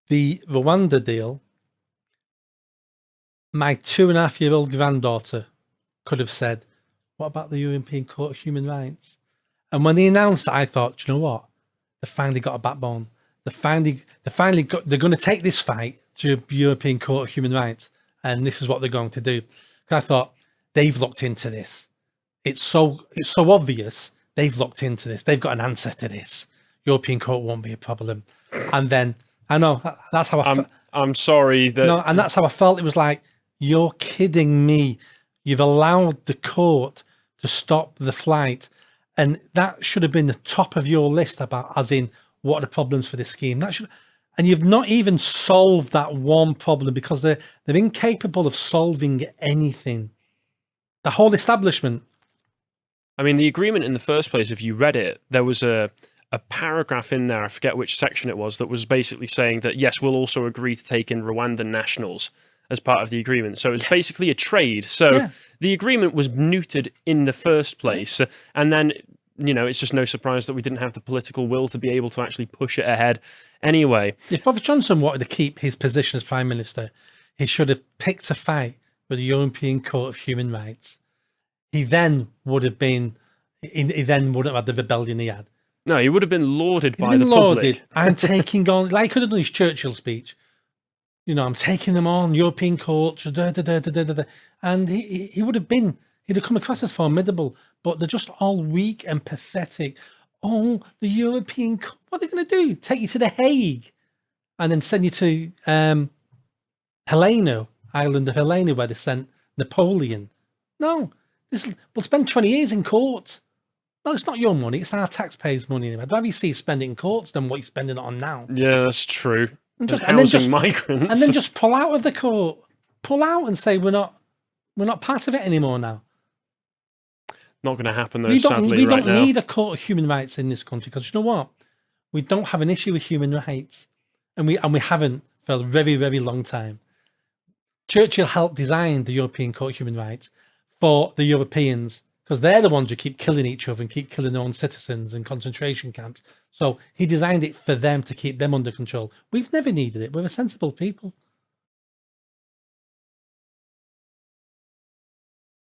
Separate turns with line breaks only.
the Rwanda deal, my 2.5-year-old granddaughter could have said, what about the European Court of Human Rights? And when they announced that, I thought, do you know what? They finally got a backbone. They're going to take this fight to the European Court of Human Rights. And this is what they're going to do. Because I thought, they've looked into this. It's so obvious. They've looked into this. They've got an answer to this. European Court won't be a problem. And then, I know, that's how I felt.
I'm sorry that...
No, and that's how I felt. It was like, you're kidding me. You've allowed the court to stop the flight. And that should have been the top of your list about, as in, what are the problems for this scheme? And you've not even solved that one problem because they're incapable of solving anything. The whole establishment.
I mean, the agreement in the first place, if you read it, there was a paragraph in there, I forget which section it was, that was basically saying that, yes, we'll also agree to take in Rwandan nationals as part of the agreement. So it's basically a trade. So the agreement was neutered in the first place. And then, you know, it's just no surprise that we didn't have the political will to be able to actually push it ahead anyway.
If Boris Johnson wanted to keep his position as Prime Minister, he should have picked a fight with the European Court of Human Rights. He then would have been, he then wouldn't have had the rebellion he had.
No, he would have been lauded by the public.
I'm taking on, like he could have done his Churchill speech. You know, I'm taking them on, European courts, and he would have been, he'd have come across as formidable, but they're just all weak and pathetic. Oh, the European, what are they going to do? Take you to The Hague and then send you to Helena, Island of Helena, where they sent Napoleon. No, we'll spend 20 years in court. Well, it's not your money, it's our taxpayers' money. I'd rather you see you spending in courts than what you're spending it on now.
Yeah, that's true.
And
housing migrants.
And then just pull out of the court. Pull out and say we're not part of it anymore now.
Not going to happen though, sadly,
we don't need a court of human rights in this country because you know what? We don't have an issue with human rights. And we haven't for a very, very long time. Churchill helped design the European Court of Human Rights for the Europeans because they're the ones who keep killing each other and keep killing their own citizens in concentration camps. So he designed it for them to keep them under control. We've never needed it. We're a sensible people.